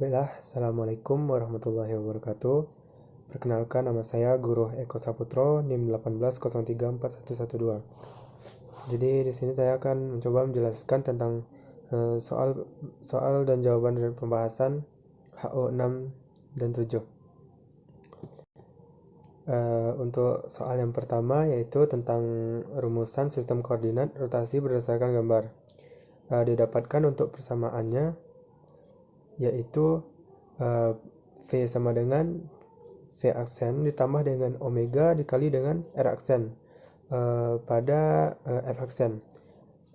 Baiklah, Assalamualaikum warahmatullahi wabarakatuh. Perkenalkan, nama saya Guru Eko Saputro, NIM 18034112. Jadi di sini saya akan mencoba menjelaskan tentang soal dan jawaban dari pembahasan HO 6 dan 7. Untuk soal yang pertama yaitu tentang rumusan sistem koordinat rotasi berdasarkan gambar. Didapatkan untuk persamaannya yaitu V sama dengan V aksen ditambah dengan omega dikali dengan R aksen pada F aksen.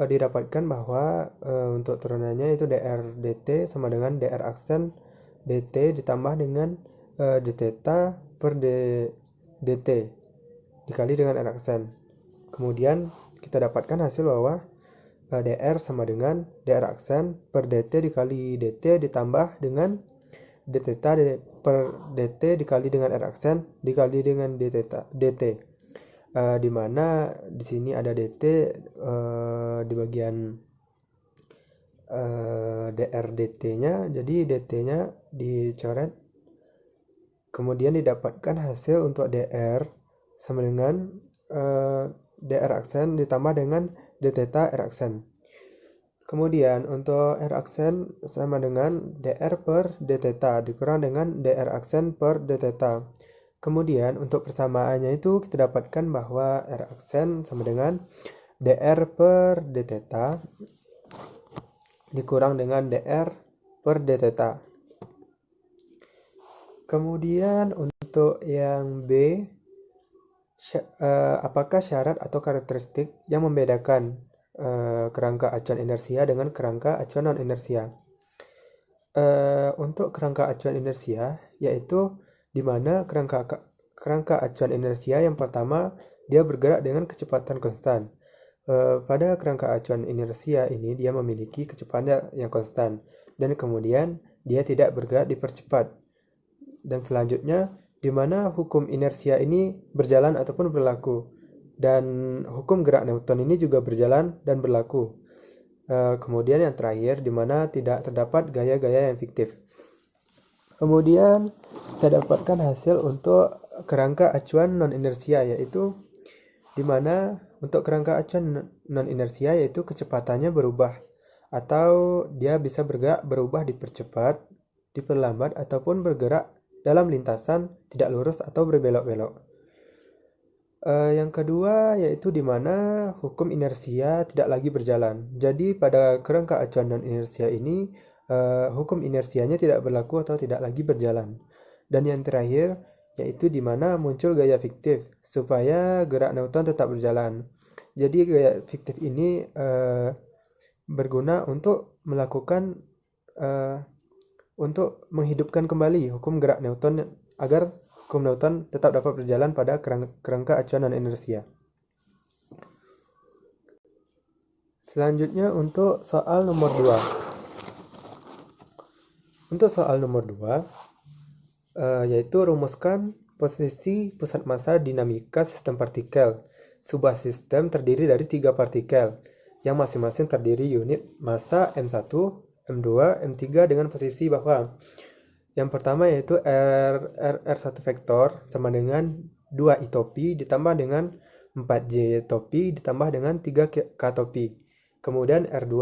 Didapatkan bahwa untuk turunannya itu dr dt sama dengan dr aksen dt ditambah dengan d theta per dt dikali dengan R aksen. Kemudian kita dapatkan hasil bahwa dr sama dengan dr aksen per dt dikali dt ditambah dengan d theta per dt dikali dengan R aksen dikali dengan d theta dt, di mana di sini ada dt di bagian dr dt nya, jadi dt nya dicoret. Kemudian didapatkan hasil untuk dr sama dengan dr aksen ditambah dengan d theta R aksen. Kemudian untuk R aksen sama dengan dr per d theta dikurang dengan dr aksen per d theta. Kemudian untuk persamaannya itu kita dapatkan bahwa R aksen sama dengan dr per d theta dikurang dengan dr per d theta. Kemudian untuk yang B, apakah syarat atau karakteristik yang membedakan kerangka acuan inersia dengan kerangka acuan non-inersia? Untuk kerangka acuan inersia yaitu di mana kerangka acuan inersia yang pertama dia bergerak dengan kecepatan konstan. Pada kerangka acuan inersia ini dia memiliki kecepatan yang konstan dan kemudian dia tidak bergerak dipercepat. Dan selanjutnya di mana hukum inersia ini berjalan ataupun berlaku, dan hukum gerak Newton ini juga berjalan dan berlaku. Kemudian yang terakhir di mana tidak terdapat gaya-gaya yang fiktif. Kemudian kita dapatkan hasil untuk kerangka acuan non-inersia yaitu di mana untuk kerangka acuan non-inersia yaitu kecepatannya berubah atau dia bisa berubah dipercepat, diperlambat ataupun bergerak dalam lintasan tidak lurus atau berbelok-belok. Yang kedua yaitu di mana hukum inersia tidak lagi berjalan. Jadi pada kerangka acuan non-inersia ini hukum inersianya tidak berlaku atau tidak lagi berjalan. Dan yang terakhir yaitu di mana muncul gaya fiktif supaya gerak Newton tetap berjalan. Jadi gaya fiktif ini berguna untuk melakukan untuk menghidupkan kembali hukum gerak Newton agar hukum Newton tetap dapat berjalan pada kerangka acuan non-inersia. Selanjutnya untuk soal nomor 2. Untuk soal nomor 2 yaitu rumuskan posisi pusat massa dinamika sistem partikel. Sebuah sistem terdiri dari 3 partikel yang masing-masing terdiri unit massa M1, M2, M3 dengan posisi bahwa yang pertama yaitu R1 vektor sama dengan 2 I topi ditambah dengan 4J topi ditambah dengan 3K topi. Kemudian R2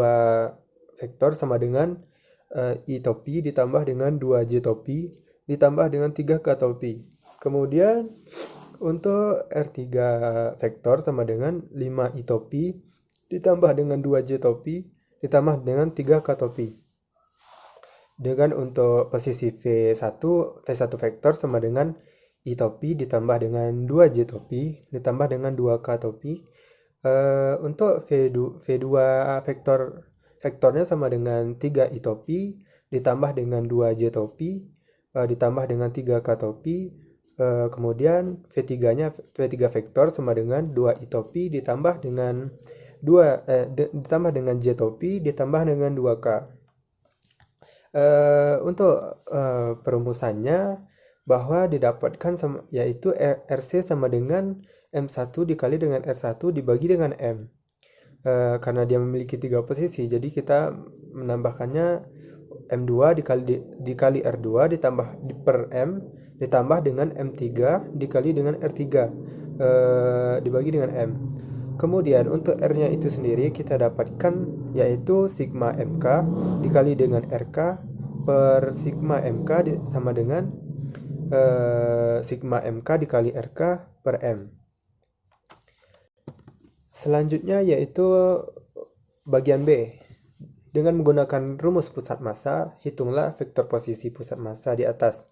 vektor sama dengan I topi ditambah dengan 2J topi ditambah dengan 3K topi. Kemudian untuk R3 vektor sama dengan 5I topi ditambah dengan 2J topi ditambah dengan 3K topi. Dengan untuk posisi V1 vektor sama dengan I topi ditambah dengan 2J topi ditambah dengan 2K topi. Untuk V2 vektornya sama dengan 3I topi ditambah dengan 2J topi ditambah dengan 3K topi. Kemudian V3 vektor sama dengan 2I topi ditambah dengan ditambah dengan J topi ditambah dengan 2K. Untuk perumusannya bahwa didapatkan yaitu RC sama dengan M1 dikali dengan R1 dibagi dengan M. Karena dia memiliki 3 posisi, jadi kita menambahkannya M2 dikali R2 ditambah per M ditambah dengan M3 dikali dengan R3 dibagi dengan M. Kemudian untuk R-nya itu sendiri kita dapatkan yaitu sigma MK dikali dengan RK per sigma MK sama dengan sigma MK dikali RK per M. Selanjutnya yaitu bagian B. Dengan menggunakan rumus pusat massa, hitunglah vektor posisi pusat massa di atas.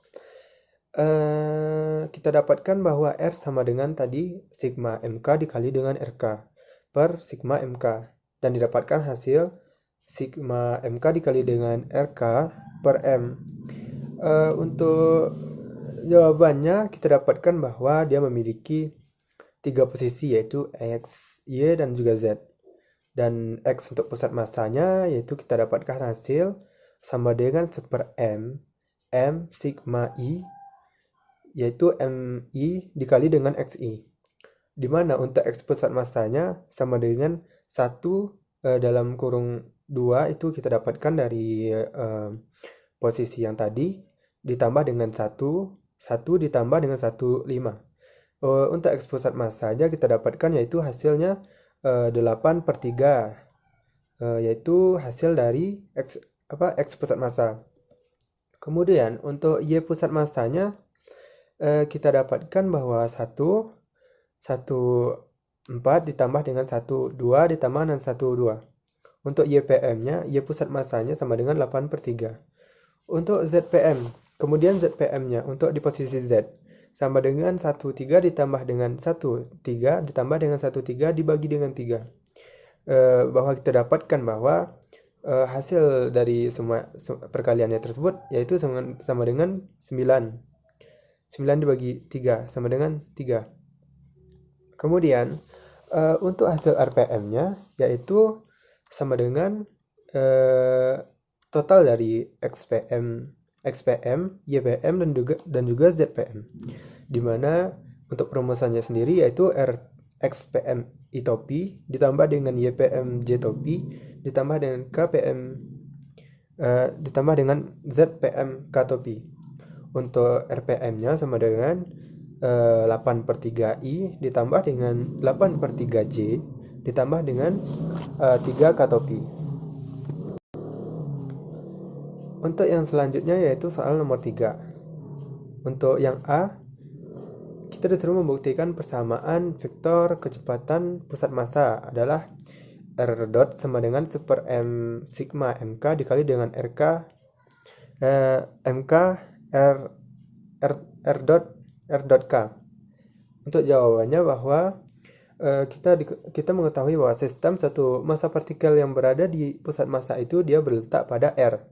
Kita dapatkan bahwa R sama dengan tadi sigma MK dikali dengan RK per sigma MK. Dan didapatkan hasil sigma MK dikali dengan RK per M. Untuk jawabannya kita dapatkan bahwa dia memiliki 3 posisi yaitu X, Y, dan juga Z. Dan X untuk pusat massanya yaitu kita dapatkan hasil sama dengan 1 per M sigma I yaitu MI dikali dengan XI, dimana untuk X pusat massanya sama dengan 1 dalam kurung 2 itu kita dapatkan dari posisi yang tadi ditambah dengan 1 ditambah dengan 1, 5. Untuk X pusat massanya kita dapatkan yaitu hasilnya 8 per 3 yaitu hasil dari X pusat massa. Kemudian untuk Y pusat massanya kita dapatkan bahwa 1 4 ditambah dengan 1 2 ditambah dengan 1 2. Untuk YPM-nya, Y pusat massanya sama dengan 8 per 3. Untuk ZPM, kemudian ZPM-nya untuk di posisi Z sama dengan 1 3 ditambah dengan 1 3 ditambah dengan 1 3 dibagi dengan 3. Bahwa kita dapatkan bahwa hasil dari semua perkaliannya tersebut yaitu sama dengan 9 dibagi 3 sama dengan 3. Kemudian untuk hasil RPM-nya yaitu sama dengan total dari XPM, YPM dan juga ZPM. Dimana untuk perumusannya sendiri yaitu XPM I topi ditambah dengan YPM J topi ditambah dengan ditambah dengan ZPM K topi. Untuk RPM-nya sama dengan 8 per 3I ditambah dengan 8 per 3J ditambah dengan 3 K topi. Untuk yang selanjutnya yaitu soal nomor 3. Untuk yang A, kita disuruh membuktikan persamaan vektor kecepatan pusat massa adalah R dot sama dengan 1 per M sigma MK dikali dengan RK MK R dot K. Untuk jawabannya bahwa kita mengetahui bahwa sistem satu massa partikel yang berada di pusat massa itu dia berletak pada R,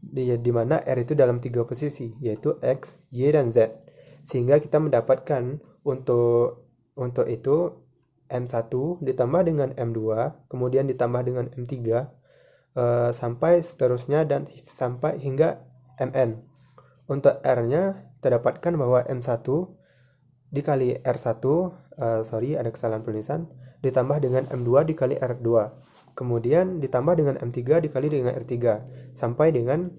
di mana R itu dalam 3 posisi yaitu X, Y, dan Z. Sehingga kita mendapatkan untuk itu M1 ditambah dengan M2 kemudian ditambah dengan M3 sampai seterusnya dan sampai hingga Mn. Untuk R-nya kita dapatkan bahwa M1 dikali R1 ada kesalahan penulisan ditambah dengan M2 dikali R2 kemudian ditambah dengan M3 dikali dengan R3 sampai dengan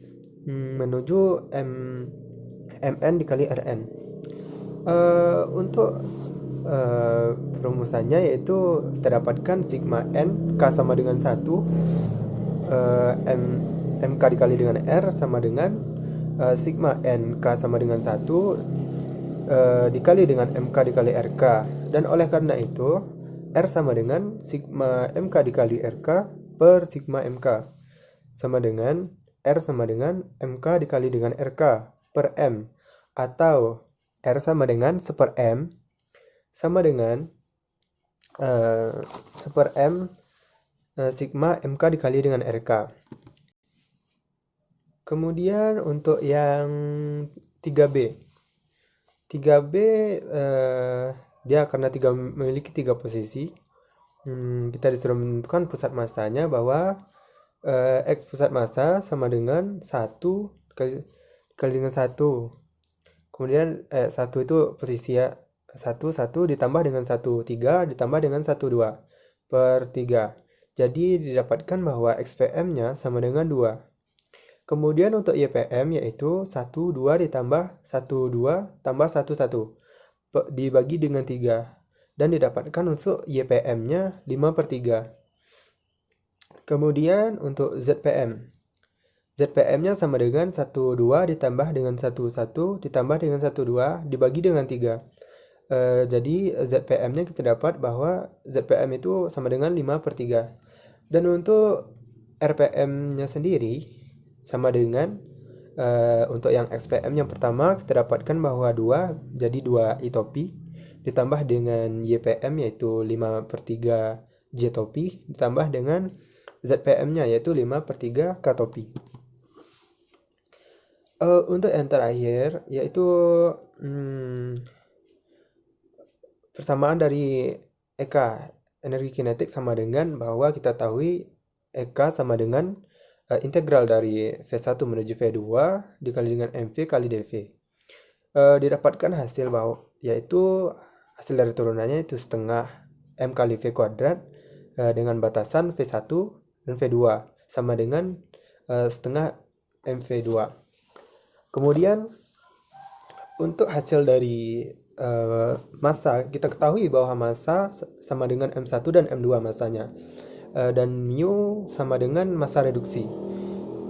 menuju Mn dikali Rn. Untuk perumusannya yaitu kita dapatkan sigma N K sama dengan 1 MK dikali dengan R sama dengan sigma N K sama dengan 1 dikali dengan MK dikali RK, dan oleh karena itu R sama dengan sigma MK dikali RK per sigma MK sama dengan R sama dengan MK dikali dengan RK per M, atau R sama dengan 1 per M sama dengan 1 per M sigma MK dikali dengan RK. Kemudian untuk yang 3B dia karena memiliki 3 posisi, kita disuruh menentukan pusat massanya bahwa X pusat massa sama dengan 1 kali dengan 1. Kemudian 1 itu posisi ya 1 ditambah dengan 1 3 ditambah dengan 1 2 per 3. Jadi didapatkan bahwa XPM-nya sama dengan 2. Kemudian untuk YPM yaitu 1, 2 ditambah 1, 2 tambah 1, 1 dibagi dengan 3 dan didapatkan untuk YPM-nya 5/3. Kemudian untuk ZPM. ZPM-nya sama dengan 1, 2 ditambah dengan 1, 1 ditambah dengan 1, 2 dibagi dengan 3. Jadi ZPM-nya kita dapat bahwa ZPM itu sama dengan 5/3. Dan untuk RPM-nya sendiri sama dengan untuk yang XPM yang pertama kita dapatkan bahwa 2, jadi 2 I topi ditambah dengan YPM yaitu 5/3 J topi ditambah dengan ZPM-nya yaitu 5/3 K topi. Untuk yang terakhir yaitu persamaan dari EK energi kinetik sama dengan bahwa kita tahu EK sama dengan integral dari V1 menuju V2 dikali dengan MV kali dV. Didapatkan hasil bahwa yaitu hasil dari turunannya itu setengah M kali V kuadrat dengan batasan V1 dan V2 sama dengan setengah MV2. Kemudian untuk hasil dari massa, kita ketahui bahwa massa sama dengan M1 dan M2 massanya, dan mu sama dengan massa reduksi.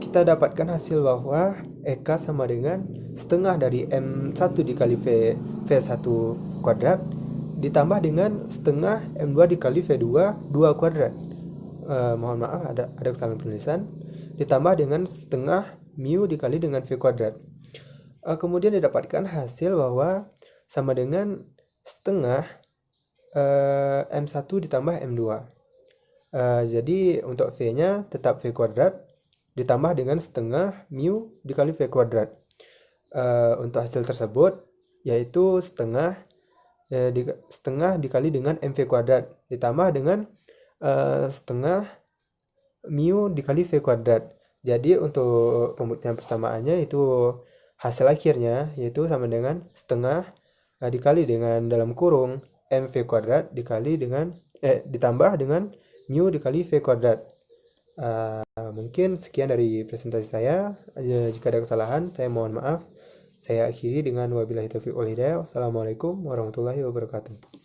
Kita dapatkan hasil bahwa EK sama dengan setengah dari M1 dikali V1 kuadrat ditambah dengan setengah M2 dikali V2 2 kuadrat. Mohon maaf ada kesalahan penulisan. Ditambah dengan setengah mu dikali dengan V kuadrat. Kemudian didapatkan hasil bahwa sama dengan setengah M1 ditambah M2. Jadi untuk V-nya tetap V kuadrat ditambah dengan setengah mu dikali V kuadrat. Untuk hasil tersebut yaitu setengah dikali dengan MV kuadrat ditambah dengan setengah mu dikali V kuadrat. Jadi untuk pembuktian persamaannya itu hasil akhirnya yaitu sama dengan setengah dikali dengan dalam kurung MV kuadrat dikali dengan ditambah dengan mu dikali V kuadrat. Mungkin sekian dari presentasi saya. Jika ada kesalahan saya mohon maaf. Saya akhiri dengan wabillahi taufiq wal hidayah. Wassalamualaikum warahmatullahi wabarakatuh.